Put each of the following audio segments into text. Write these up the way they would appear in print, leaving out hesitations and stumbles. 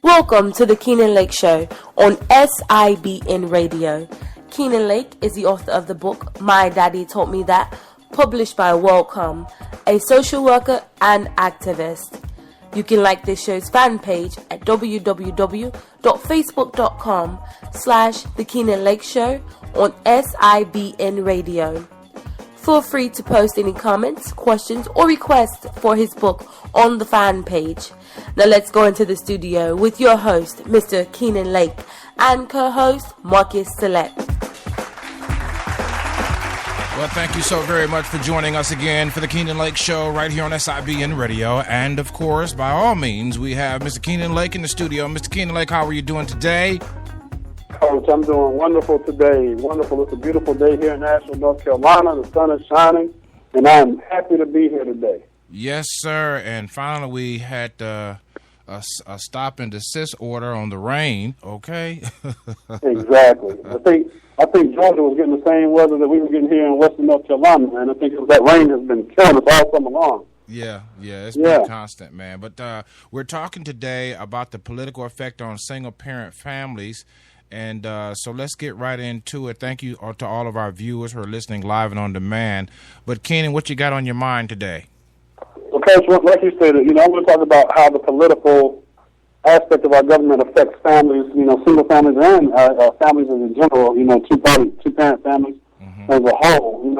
Welcome to the Keenan Lake Show on SIBN Radio. Keenan Lake is the author of the book My Daddy Taught Me That, published by Welcome, a social worker and activist. You can like this show's fan page at www.facebook.com/The Keenan Lake Show on SIBN Radio. Feel free to post any comments, questions, or requests for his book on the fan page. Now let's go into the studio with your host, Mr. Keenan Lake, and co-host, Marcus Select. Well, thank you so very much for joining us again for the Keenan Lake Show right here on SIBN Radio. And, of course, by all means, we have Mr. Keenan Lake in the studio. Mr. Keenan Lake, how are you doing today? Coach, I'm doing wonderful today. Wonderful. It's a beautiful day here in Asheville, North Carolina. The sun is shining, and I'm happy to be here today. Yes, sir. And finally, we had a stop and desist order on the rain. Okay. Exactly. I think Georgia was getting the same weather that we were getting here in Western North Carolina, man. I think that rain has been killing us all summer long. Yeah, it's been constant, man. But we're talking today about the political effect on single-parent families. And so let's get right into it. Thank you to all of our viewers who are listening live and on demand. But, Keenan, what you got on your mind today? Well, Coach, like you said, I want to talk about how the political aspect of our government affects families, single families and families in general, two-parent families as a whole, And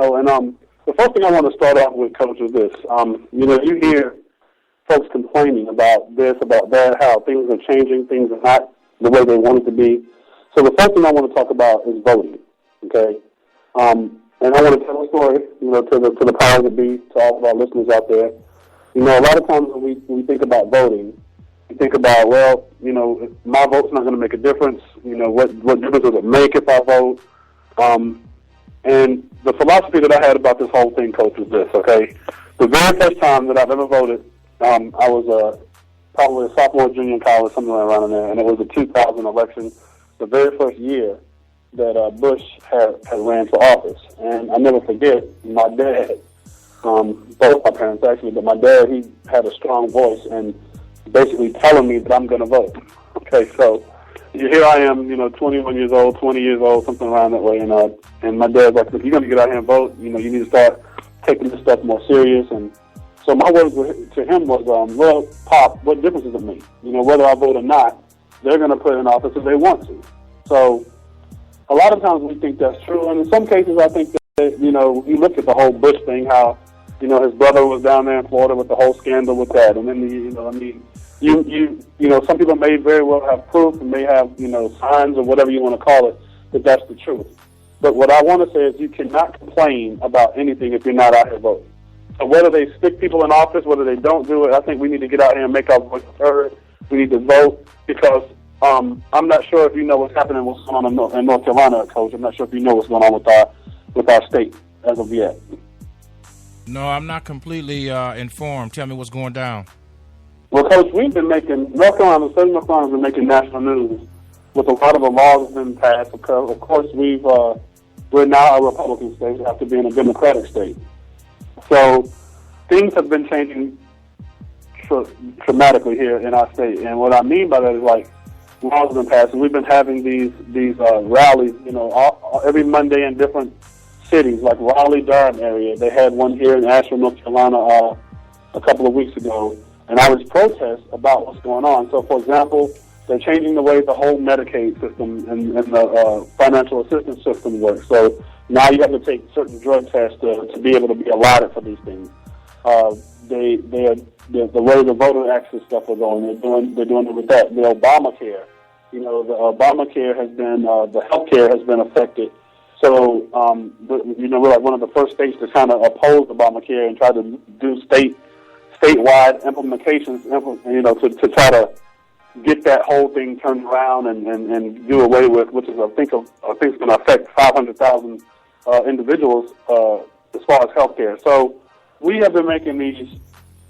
the first thing I want to start off with, Coach, is this. You hear folks complaining about this, about that, how things are changing, things are not the way they want it to be. So the first thing I want to talk about is voting, okay? And I want to tell a story, to the powers that be, to all of our listeners out there. A lot of times when we think about voting, we think about, my vote's not going to make a difference. What difference does it make if I vote? And the philosophy that I had about this whole thing, Coach, is this, okay? The very first time that I've ever voted, I was probably a sophomore, junior in college, something around in there, and it was the 2000 election, the very first year that Bush had ran for office. And I never forget, my dad, both my parents actually, but my dad, he had a strong voice and basically telling me that I'm going to vote. Okay, so here I am, 21 years old, 20 years old, something around that way, and my dad's like, if you're going to get out here and vote, you need to start taking this stuff more serious. And so my words to him was, well, Pop, what difference does it make? Whether I vote or not, they're going to put in office if they want to. So a lot of times we think that's true, and in some cases I think that, you look at the whole Bush thing, how, his brother was down there in Florida with the whole scandal with that, and then, some people may very well have proof and may have, signs or whatever you want to call it, that that's the truth. But what I want to say is you cannot complain about anything if you're not out here voting. So whether they stick people in office, whether they don't do it, I think we need to get out here and make our voices heard. We need to vote because I'm not sure if you know what's happening, what's going on in North Carolina, Coach. I'm not sure if you know what's going on with our state as of yet. No, I'm not completely informed. Tell me what's going down. Well, Coach, we've been making, North Carolina has been making national news with a lot of the laws that have been passed. Of course, we're now a Republican state after being a Democratic state. So things have been changing dramatically here in our state. And what I mean by that is, like, laws have been passed, and we've been having these rallies, every Monday in different cities, like Raleigh-Durham area. They had one here in Asheville, North Carolina, a couple of weeks ago, and I was protest about what's going on. So, for example, they're changing the way the whole Medicaid system and the financial assistance system works. So now you have to take certain drug tests to be able to be allotted for these things. The way the voter access stuff are going, they're doing it with that. The Obamacare, the Obamacare has been, the healthcare has been affected. So, we're like one of the first states to kind of oppose Obamacare and try to do statewide implementations, to try to get that whole thing turned around and do away with, which is I think it's going to affect 500,000 individuals as far as healthcare. So we have been making these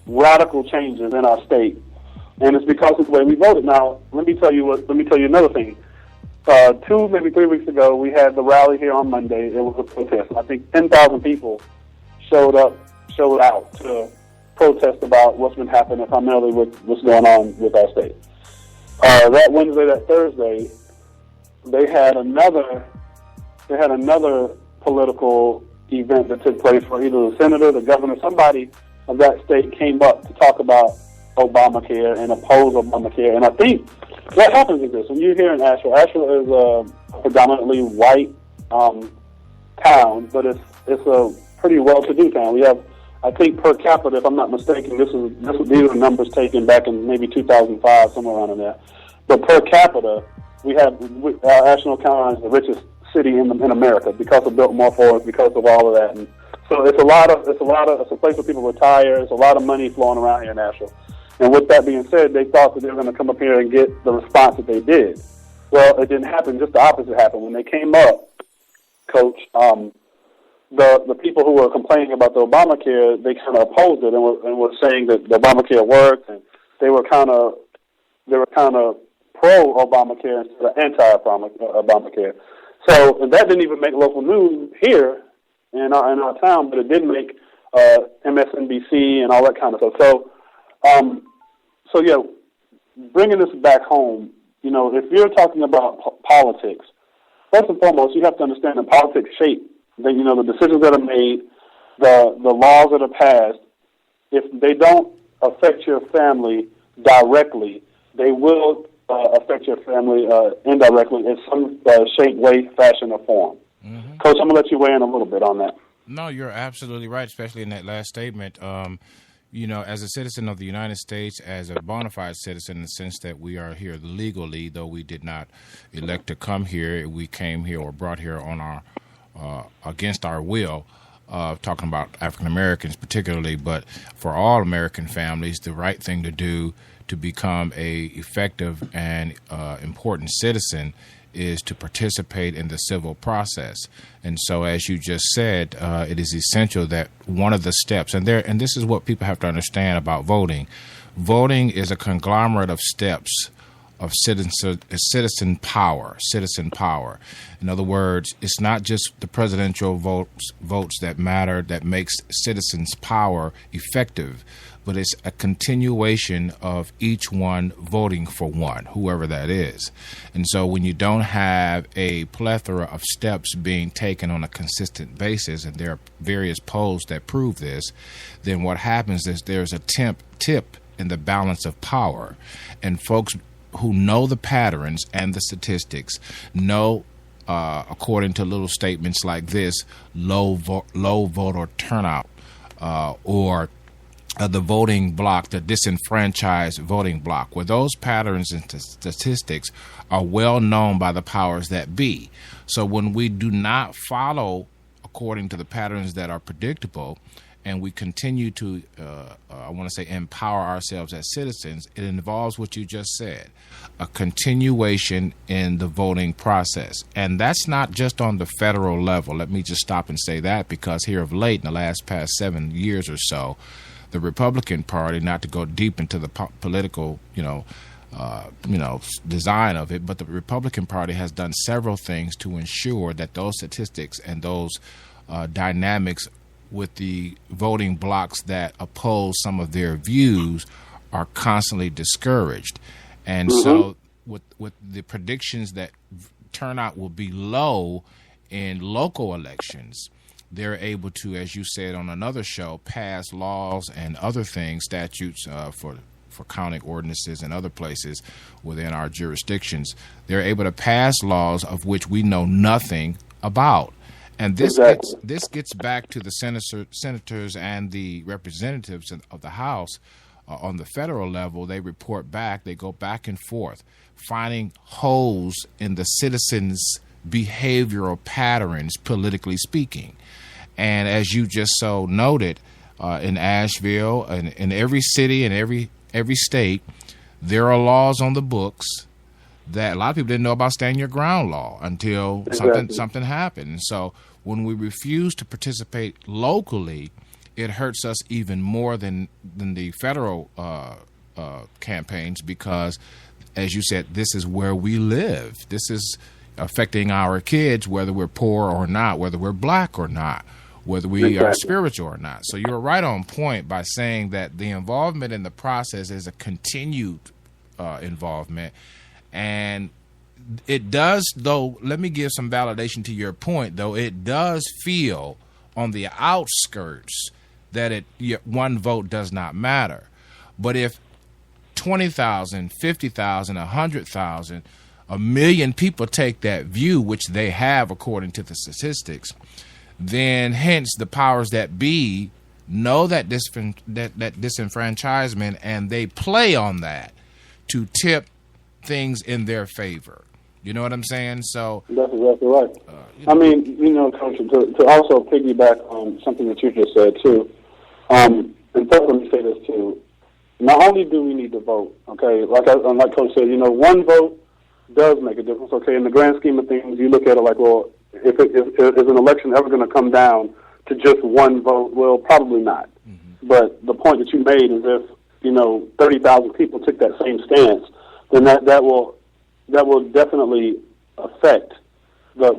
radical changes in our state, and it's because of the way we voted. Now, let me tell you another thing. 2, maybe 3 weeks ago, we had the rally here on Monday. It was a protest. I think 10,000 people showed up showed out to protest about what's been happening, primarily with what's going on with our state. That Wednesday, that Thursday, they had another political event that took place where either the senator, the governor, somebody of that state came up to talk about Obamacare and oppose Obamacare. And I think what happens is this: when you're here in Asheville is a predominantly white town, but it's a pretty well-to-do town. We have, I think, per capita, if I'm not mistaken, these are numbers taken back in maybe 2005, somewhere around in there. But per capita, Asheville County is the richest city in America because of Biltmore Forest, because of all of that. And so it's a place where people retire. There's a lot of money flowing around here in Asheville. And with that being said, they thought that they were going to come up here and get the response that they did. Well, it didn't happen. Just the opposite happened. When they came up, Coach, the people who were complaining about the Obamacare, they kind of opposed it and were saying that the Obamacare worked, and they were kind of pro Obamacare instead of anti Obamacare. So that didn't even make local news here in our town, but it did make MSNBC and all that kind of stuff. So yeah, bringing this back home, if you're talking about politics, first and foremost, you have to understand that politics shape the decisions that are made, the laws that are passed. If they don't affect your family directly, they will affect your family indirectly in some shape, way, fashion, or form. Mm-hmm. Coach, I'm going to let you weigh in a little bit on that. No, you're absolutely right, especially in that last statement. As a citizen of the United States, as a bona fide citizen in the sense that we are here legally, though we did not elect to come here, we came here or brought here on our against our will, talking about African Americans particularly, but for all American families, the right thing to do to become a effective and important citizen is to participate in the civil process. And so, as you just said, it is essential that one of the steps, and this is what people have to understand about voting. Voting is a conglomerate of steps of citizen power. In other words, it's not just the presidential votes that matter, that makes citizens' power effective, but it's a continuation of each one voting for one, whoever that is. And so when you don't have a plethora of steps being taken on a consistent basis, and there are various polls that prove this, then what happens is there's a tip in the balance of power. And folks who know the patterns and the statistics know, according to little statements like this, low voter turnout, or the voting block, the disenfranchised voting block, where those patterns and statistics are well known by the powers that be. So when we do not follow according to the patterns that are predictable, and we continue to, empower ourselves as citizens, it involves what you just said, a continuation in the voting process. And that's not just on the federal level. Let me just stop and say that, because here of late, in the past 7 years or so, the Republican Party, not to go deep into the political, design of it, but the Republican Party has done several things to ensure that those statistics and those dynamics with the voting blocks that oppose some of their views are constantly discouraged. And so with the predictions that turnout will be low in local elections, they're able to, as you said on another show, pass laws and other things, statutes for county ordinances and other places within our jurisdictions. They're able to pass laws of which we know nothing about. And this gets back to the senators and the representatives of the House on the federal level. They report back. They go back and forth, finding holes in the citizens' behavioral patterns, politically speaking. And as you just so noted, in Asheville and in every city and every state, there are laws on the books that a lot of people didn't know about stand your ground law until something happened. And so when we refuse to participate locally, it hurts us even more than the federal campaigns, because, as you said, this is where we live. This is affecting our kids, whether we're poor or not, whether we're black or not, whether we are spiritual or not. So you're right on point by saying that the involvement in the process is a continued involvement. And it does, though, let me give some validation to your point, though, it does feel on the outskirts that one vote does not matter. But if 20,000, 50,000, 100,000, 1 million people take that view, which they have according to the statistics, then hence the powers that be know that disenfranchisement, and they play on that to tip things in their favor. You know what I'm saying? So that's exactly right. I mean, Coach, to also piggyback on something that you just said too, and first let me say this too. Not only do we need to vote, okay, like Coach said, one vote does make a difference. Okay, in the grand scheme of things, you look at it like, well, is an election ever going to come down to just one vote? Well, probably not. Mm-hmm. But the point that you made is if 30,000 people took that same stance, then that will definitely affect the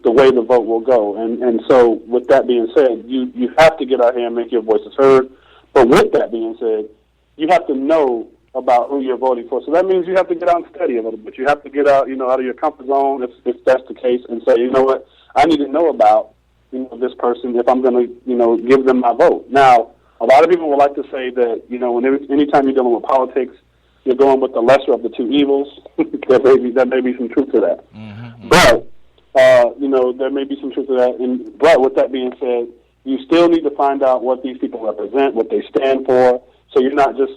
way the vote will go. And so, with that being said, you have to get out here and make your voices heard. But with that being said, you have to know about who you're voting for. So that means you have to get out and study a little bit. You have to get out, out of your comfort zone, if that's the case, and say, you know what, I need to know about, this person if I'm going to, give them my vote. Now, a lot of people would like to say that, anytime you're dealing with politics, you're going with the lesser of the two evils. There may be some truth to that. Mm-hmm. But, there may be some truth to that. But with that being said, you still need to find out what these people represent, what they stand for. So you're not just,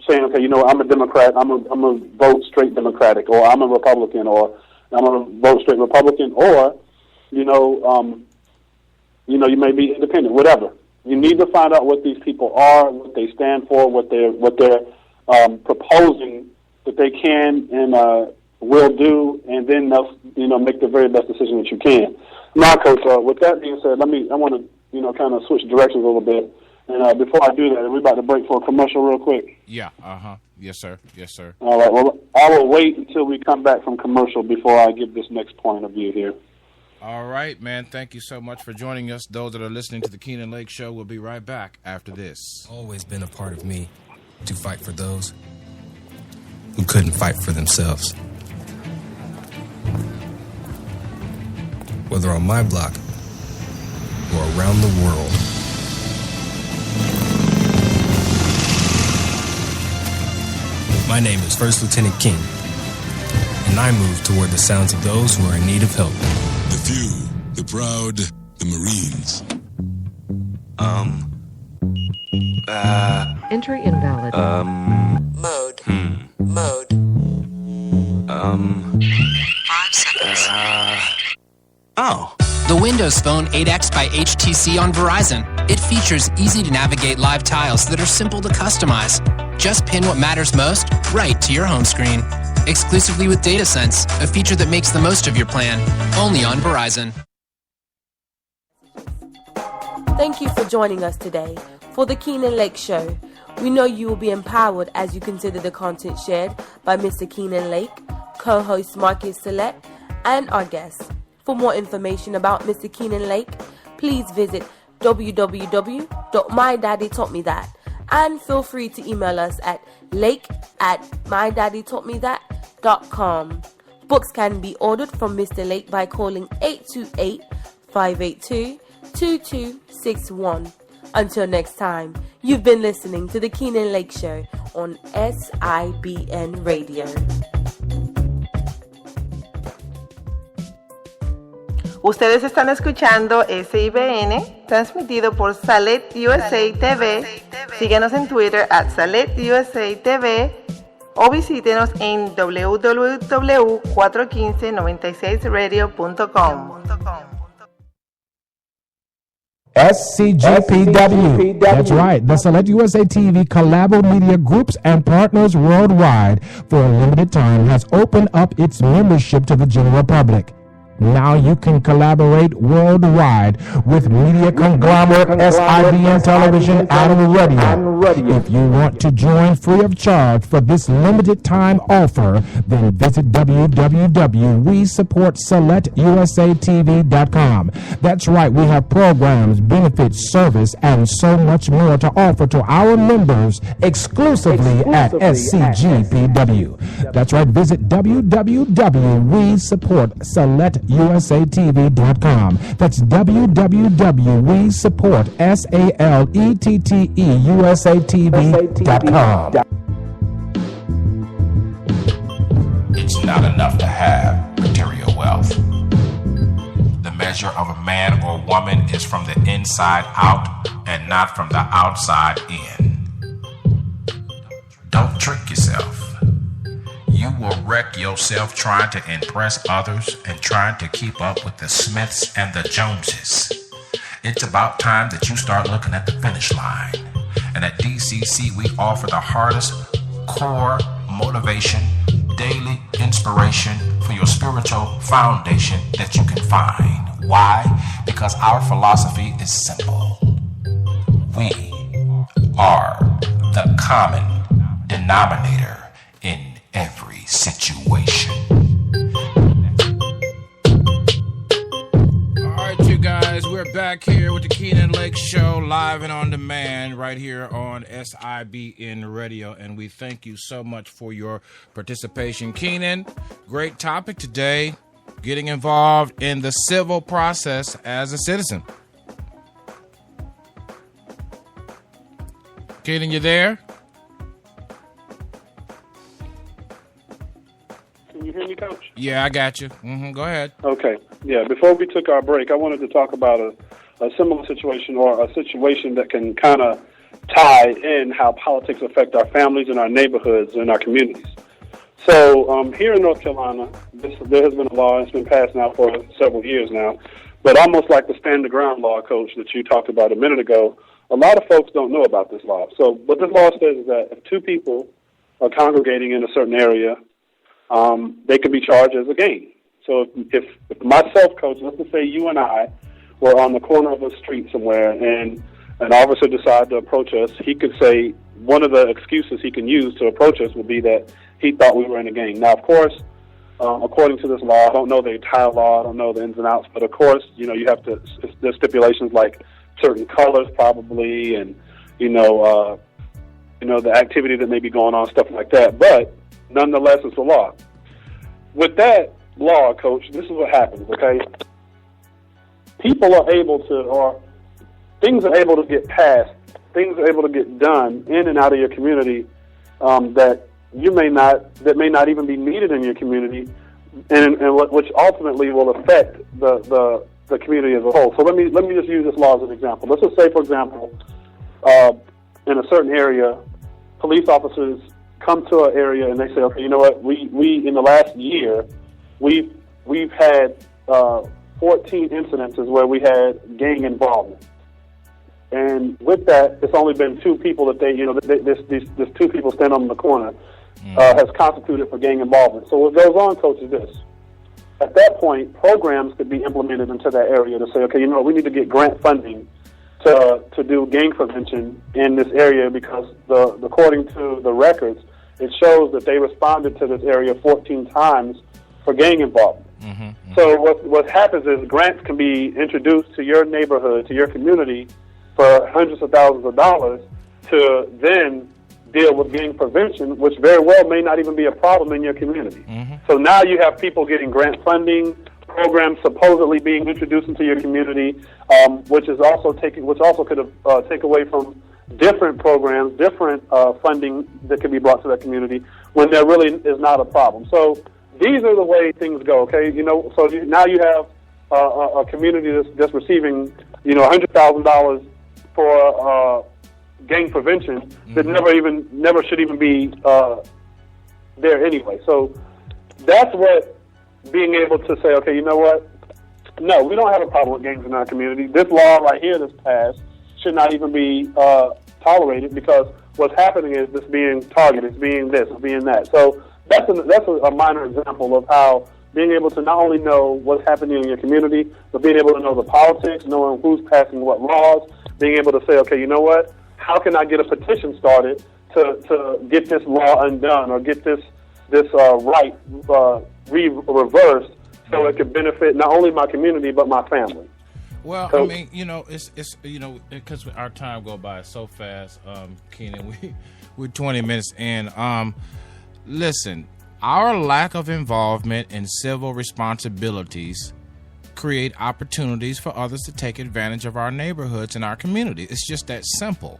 saying, okay, I'm a Democrat, I'm a vote straight Democratic, or I'm a Republican, or I'm going to vote straight Republican, or, you may be independent, whatever. You need to find out what these people are, what they stand for, what they're proposing that they can and will do, and then they'll, make the very best decision that you can. Now, Coach, with that being said, I want to, kind of switch directions a little bit. And before I do that, are we about to break for a commercial real quick? Yeah, Yes, sir. Yes, sir. All right, well, I will wait until we come back from commercial before I give this next point of view here. All right, man. Thank you so much for joining us. Those that are listening to the Keenan Lake Show will be right back after this. Always been a part of me to fight for those who couldn't fight for themselves. Whether on my block or around the world. My name is First Lieutenant King, and I move toward the sounds of those who are in need of help. The few, the proud, the Marines. Entry invalid. Mode. Mode. 5 seconds. The Windows Phone 8X by HTC on Verizon. It features easy-to-navigate live tiles that are simple to customize. Just pin what matters most right to your home screen. Exclusively with DataSense, a feature that makes the most of your plan. Only on Verizon. Thank you for joining us today for the Keenan Lake Show. We know you will be empowered as you consider the content shared by Mr. Keenan Lake, co-host Marcus Select, and our guests. For more information about Mr. Keenan Lake, please visit www.mydaddytaughtmethat, and feel free to email us at lake@mydaddytaughtmethat.com. Books can be ordered from Mr. Lake by calling 828-582-2261. Until next time, you've been listening to the Keenan Lake Show on SIBN Radio. Ustedes están escuchando SIBN, transmitido por Salet USA TV. Síguenos en Twitter @Salet USA TV o visítenos en www.41596radio.com. SCGPW. That's right. The Select USA TV Collabo Media Groups and Partners Worldwide for a limited time has opened up its membership to the general public. Now you can collaborate worldwide with media conglomerate SIBN Television and Radio. If you want to join free of charge for this limited time offer, then visit www.WeSupportSelectUSATV.com. That's right, we have programs, benefits, service, and so much more to offer to our members exclusively at SCGPW. That's right, visit www.WeSupportSelectUSATV.com. That's www.WeSupportSALETTEUSATV.com. It's not enough to have material wealth. The measure of a man or woman is from the inside out and not from the outside in. Don't trick yourself. You will wreck yourself trying to impress others and trying to keep up with the Smiths and the Joneses. It's about time that you start looking at the finish line. And at DCC, we offer the hardest core motivation, daily inspiration for your spiritual foundation that you can find. Why? Because our philosophy is simple. We are the common denominator in every situation. All right, you guys, we're back here with the Keenan Lake Show, live and on demand, right here on SIBN Radio, and we thank you so much for your participation. Keenan, great topic today, getting involved in the civil process as a citizen. Keenan, you there? Can you hear me, Coach? Yeah, I got you. Go ahead. Okay. Yeah, before we took our break, I wanted to talk about a similar situation, or a situation that can kind of tie in how politics affect our families and our neighborhoods and our communities. So here in North Carolina, there has been a law, and it's been passed now for several years now, but almost like the stand the ground law, Coach, that you talked about a minute ago, a lot of folks don't know about this law. So what this law says is that if two people are congregating in a certain area, they can be charged as a gang. So if myself, Coach, let's just say you and I were on the corner of a street somewhere and an officer decided to approach us, he could say one of the excuses he can use to approach us would be that he thought we were in a gang. Now, of course, according to this law, I don't know the entire law, I don't know the ins and outs, but of course, you have to, there's stipulations like certain colors probably, and, the activity that may be going on, stuff like that. But nonetheless, it's a law. With that law, Coach, this is what happens, okay? People are able to, or things are able to get passed, things are able to get done in and out of your community that may not even be needed in your community, and which ultimately will affect the community as a whole. So let me just use this law as an example. Let's just say, for example, in a certain area, police officers come to an area and they say, okay, you know what? We in the last year, we've had 14 incidences where we had gang involvement, and with that, it's only been two people that this two people stand on the corner has constituted for gang involvement. So what goes on, Coach, is this. At that point, programs could be implemented into that area to say, okay, we need to get grant funding to do gang prevention in this area, because according to the records, it shows that they responded to this area 14 times for gang involvement. So what happens is grants can be introduced to your neighborhood, to your community, for hundreds of thousands of dollars to then deal with gang prevention, which very well may not even be a problem in your community. So now you have people getting grant funding, programs supposedly being introduced into your community, which also could take away from different programs, different funding that can be brought to that community when there really is not a problem. So these are the way things go. Okay, so now you have a community that's receiving $100,000 for gang prevention that never should even be there anyway. So that's what being able to say, okay, you know what? No, we don't have a problem with gangs in our community. This law right here that's passed should not even be tolerated, because what's happening is this being targeted, it's being this, it's being that. So that's a minor example of how being able to not only know what's happening in your community, but being able to know the politics, knowing who's passing what laws, being able to say, okay, you know what? How can I get a petition started to get this law undone or get this right reversed so it could benefit not only my community but my family? Well, So- I mean, it's because our time go by so fast, Keenan. We're 20 minutes in. Listen, our lack of involvement in civil responsibilities create opportunities for others to take advantage of our neighborhoods and our community. It's just that simple.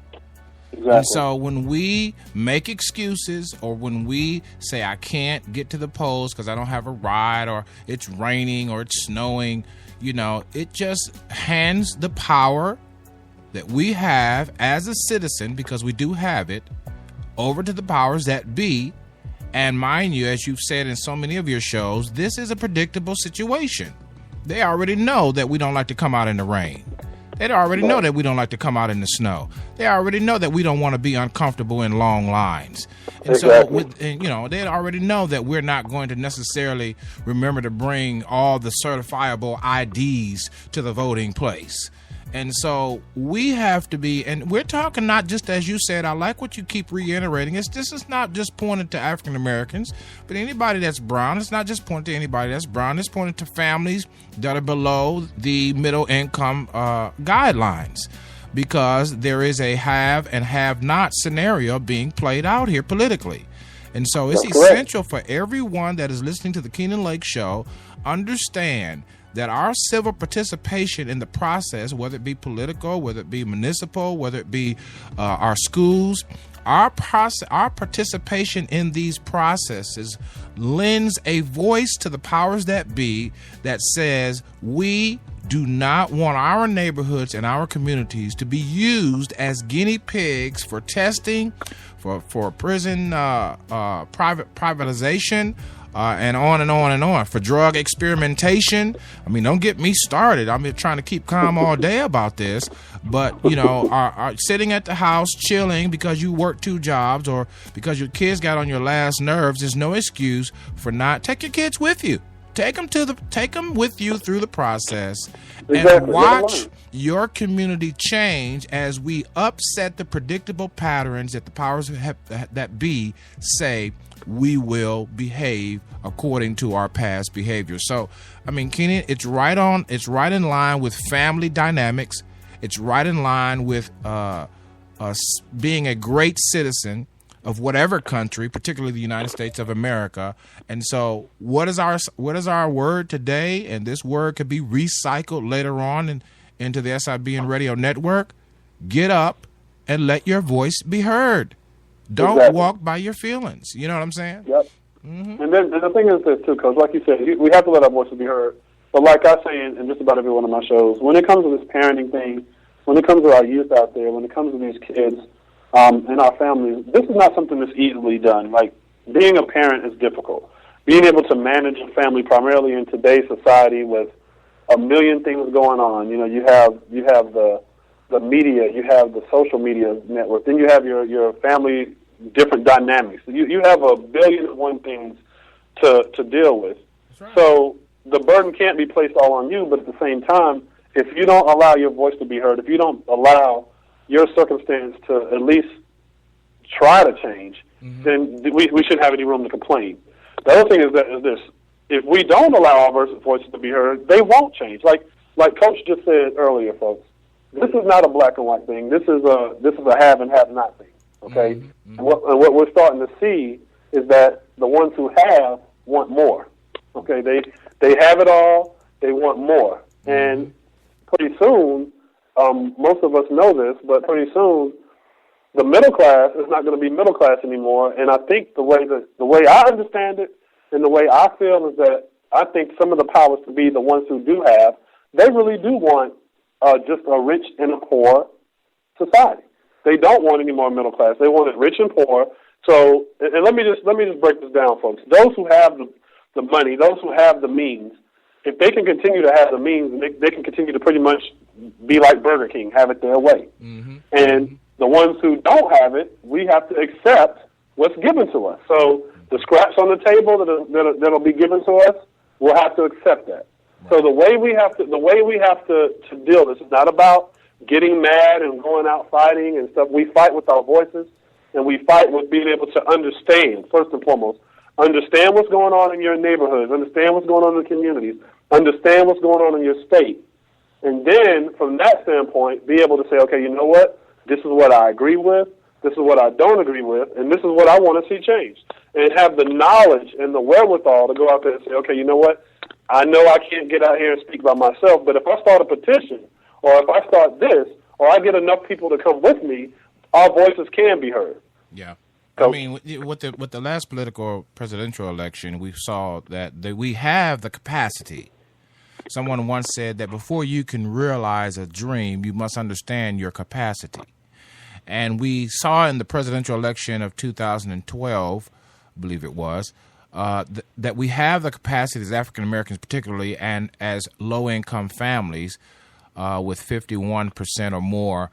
Exactly. And so when we make excuses or when we say I can't get to the polls because I don't have a ride or it's raining or it's snowing, it just hands the power that we have as a citizen, because we do have it, over to the powers that be. And mind you, as you've said in so many of your shows, this is a predictable situation. They already know that we don't like to come out in the rain. They already know that we don't like to come out in the snow. They already know that we don't want to be uncomfortable in long lines. And Exactly. so, they already know that we're not going to necessarily remember to bring all the certifiable IDs to the voting place. And so we have to be, and we're talking not just, as you said, I like what you keep reiterating, this is not just pointed to African Americans, but anybody that's brown. It's not just pointed to anybody that's brown. It's pointed to families that are below the middle income guidelines, because there is a have and have not scenario being played out here politically. And so it's That's correct. essential for everyone that is listening to the Keenan Lake Show, understand that our civil participation in the process, whether it be political, whether it be municipal, whether it be our schools, our participation in these processes lends a voice to the powers that be that says we do not want our neighborhoods and our communities to be used as guinea pigs for testing, for prison privatization, and on and on and on, for drug experimentation. I mean, don't get me started. I'm trying to keep calm all day about this, but are sitting at the house chilling because you work 2 jobs or because your kids got on your last nerves is no excuse for not. Take your kids with you. Take them with you through the process, and Exactly. watch your community change as we upset the predictable patterns that the powers that be say we will behave according to our past behavior. So, I mean, Keenan, it's right in line with family dynamics. It's right in line with us being a great citizen of whatever country, particularly the United States of America. And so what is our word today? And this word could be recycled later on into the SIBN radio network. Get up and let your voice be heard. Don't Exactly. walk by your feelings. You know what I'm saying? Yep. Mm-hmm. And then the thing is this too, Coach. Like you said, we have to let our voices be heard. But like I say in just about every one of my shows, when it comes to this parenting thing, when it comes to our youth out there, when it comes to these kids and our families, this is not something that's easily done. Like, being a parent is difficult. Being able to manage a family, primarily in today's society, with a million things going on. You have the media, you have the social media network, then you have your family different dynamics. You have a billion and one things to deal with. Right. So the burden can't be placed all on you, but at the same time, if you don't allow your voice to be heard, if you don't allow your circumstance to at least try to change, then we shouldn't have any room to complain. The other thing is this: if we don't allow our voices to be heard, they won't change. Like Coach just said earlier, folks, this is not a black and white thing. This is a have and have not thing. Okay, and what we're starting to see is that the ones who have want more. Okay, they have it all. They want more, and pretty soon, most of us know this, but pretty soon, the middle class is not going to be middle class anymore. And I think the way I understand it and the way I feel is that I think some of the powers to be, the ones who do have, they really do want just a rich and a poor society. They don't want any more middle class. They want it rich and poor. So, and let me just break this down, folks. Those who have the money, those who have the means, if they can continue to have the means, they can continue to pretty much be like Burger King, have it their way. And the ones who don't have it, we have to accept what's given to us. So the scraps on the table that'll be given to us, will have to accept that. So the way we have to deal with this is not about getting mad and going out fighting and stuff. We fight with our voices, and we fight with being able to understand, first and foremost. Understand what's going on in your neighborhoods. Understand what's going on in the communities. Understand what's going on in your state. And then, from that standpoint, be able to say, okay, you know what? This is what I agree with. This is what I don't agree with. And this is what I want to see changed. And have the knowledge and the wherewithal to go out there and say, okay, you know what? I know I can't get out here and speak by myself, but if I start a petition, or if I start this, or I get enough people to come with me, our voices can be heard. Yeah. I mean, with the last presidential election, we saw that we have the capacity. Someone once said that before you can realize a dream, you must understand your capacity. And we saw in the presidential election of 2012, I believe it was, that we have the capacity as African Americans particularly, and as low-income families with 51% or more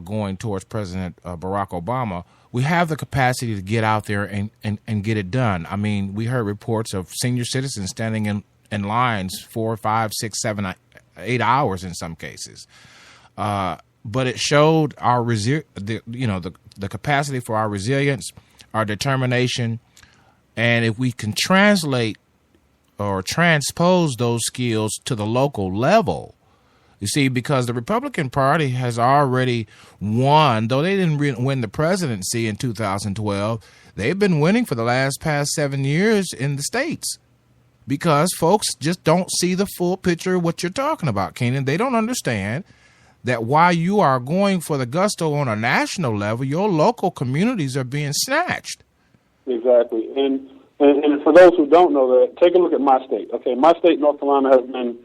going towards President Barack Obama, we have the capacity to get out there and get it done. I mean, we heard reports of senior citizens standing in lines 4, 5, 6, 7, 8 hours in some cases. But it showed our the capacity for our resilience, our determination, and if we can translate or transpose those skills to the local level. You see, because the Republican Party has already won, though they didn't win the presidency in 2012, they've been winning for the past 7 years in the states because folks just don't see the full picture of what you're talking about, Keenan. They don't understand that while you are going for the gusto on a national level, your local communities are being snatched. Exactly. And for those who don't know that, take a look at my state. Okay, my state, North Carolina, has been,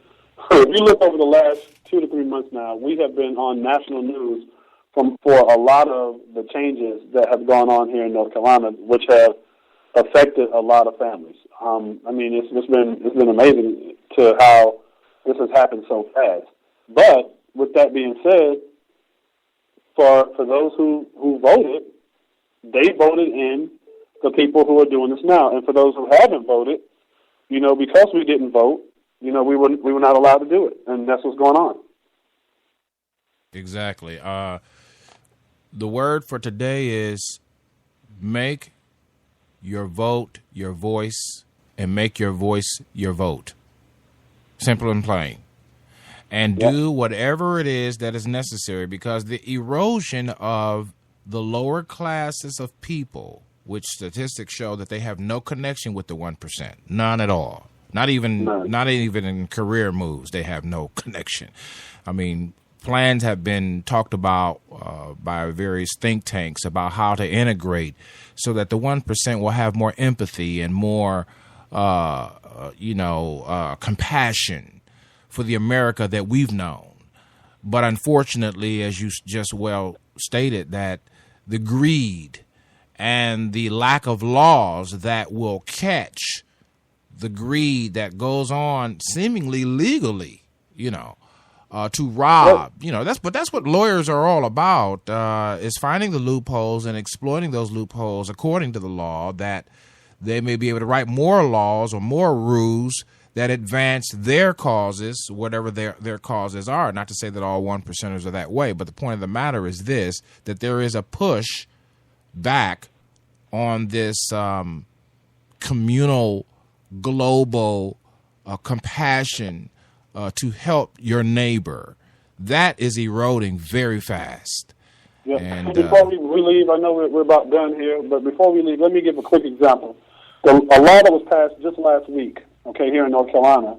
if you look over the last 2 to 3 months now, we have been on national news for a lot of the changes that have gone on here in North Carolina, which have affected a lot of families. I mean, it's been amazing to how this has happened so fast. But with that being said, for those who voted, they voted in the people who are doing this now. And for those who haven't voted, because we didn't vote, we were not allowed to do it. And that's what's going on. Exactly. The word for today is make your vote your voice and make your voice your vote. Simple and plain. And do whatever it is that is necessary, because the erosion of the lower classes of people, which statistics show that they have no connection with the 1%, none at all. Not even in career moves, they have no connection. I mean, plans have been talked about by various think tanks about how to integrate so that the 1% will have more empathy and more, compassion for the America that we've known. But unfortunately, as you just well stated, that the greed and the lack of laws that will catch the greed that goes on seemingly legally, to rob, that's what lawyers are all about, is finding the loopholes and exploiting those loopholes according to the law, that they may be able to write more laws or more rules that advance their causes, whatever their causes are. Not to say that all 1%ers are that way, but the point of the matter is this, that there is a push back on this communal, global compassion to help your neighbor. That is eroding very fast. Yeah. And before we leave, I know we're about done here, but before we leave, let me give a quick example. A law that was passed just last week, here in North Carolina,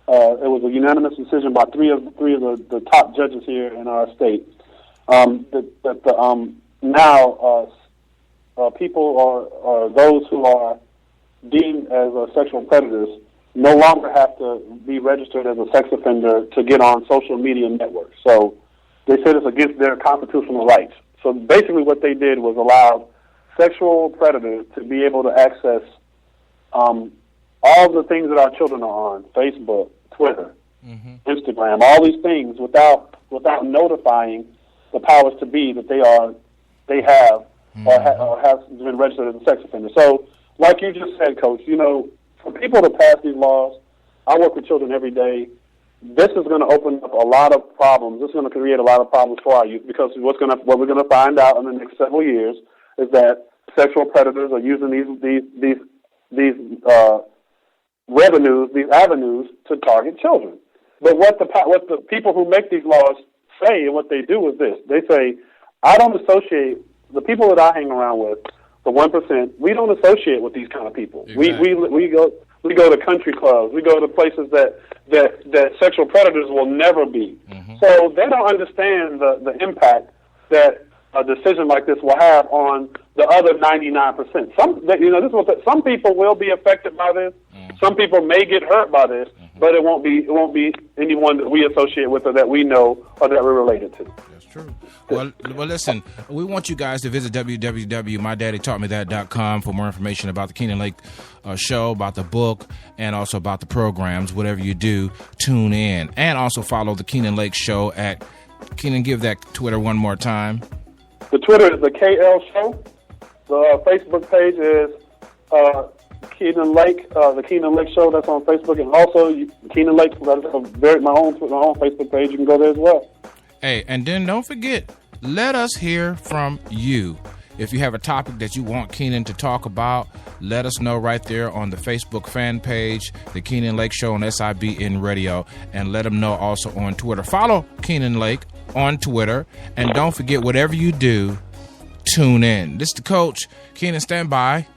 it was a unanimous decision by three of the top judges here in our state. Now people or those who are deemed as sexual predators no longer have to be registered as a sex offender to get on social media networks. So they said it's against their constitutional rights. So basically what they did was allow sexual predators to be able to access all the things that our children are on, Facebook, Twitter, Instagram, all these things without notifying the powers to be that they have or have been registered as a sex offender. So like you just said, Coach, for people to pass these laws, I work with children every day. This is going to open up a lot of problems. This is going to create a lot of problems for our youth, because what we're going to find out in the next several years is that sexual predators are using these avenues to target children. But what the people who make these laws say, and what they do is this: they say, I don't associate the people that I hang around with, the 1%. We don't associate with these kind of people. Exactly. We go to country clubs. We go to places that sexual predators will never be. Mm-hmm. So they don't understand the impact that a decision like this will have on the other 99%. Some people will be affected by this. Mm-hmm. Some people may get hurt by this, mm-hmm. but it won't be anyone that we associate with or that we know or that we're related to. That's true. Well, listen, we want you guys to visit www.mydaddytaughtmethat.com for more information about the Keenan Lake show, about the book, and also about the programs. Whatever you do, tune in. And also follow the Keenan Lake show at, Keenan, give that Twitter one more time. The Twitter is the KL Show. The Facebook page is Keenan Lake, the Keenan Lake Show. That's on Facebook, and also Keenan Lake. That's my own Facebook page. You can go there as well. Hey, and then don't forget, let us hear from you. If you have a topic that you want Keenan to talk about, let us know right there on the Facebook fan page, the Keenan Lake Show on SIBN Radio, and let them know also on Twitter. Follow Keenan Lake on Twitter, and don't forget, whatever you do, tune in. This is the coach. Keenan, stand by.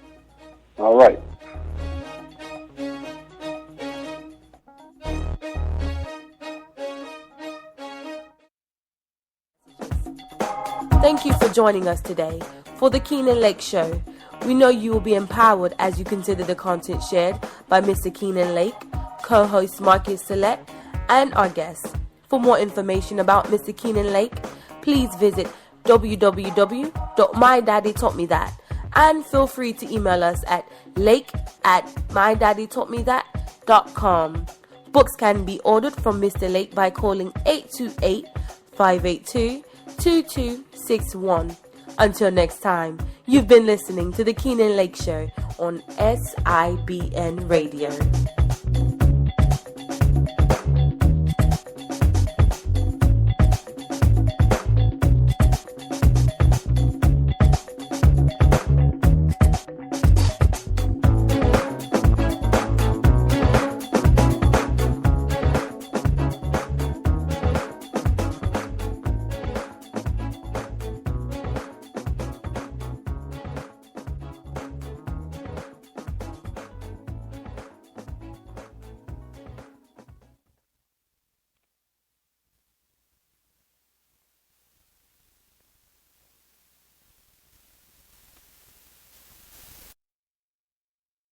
All right. Thank you for joining us today for the Keenan Lake Show. We know you will be empowered as you consider the content shared by Mr. Keenan Lake, co-host Marcus Select, and our guests. For more information about Mr. Keenan Lake, please visit www.mydaddytaughtmethat, and feel free to email us at lake@mydaddytaughtmethat.com. Books can be ordered from Mr. Lake by calling 828-582-2261. Until next time, you've been listening to the Keenan Lake Show on SIBN Radio.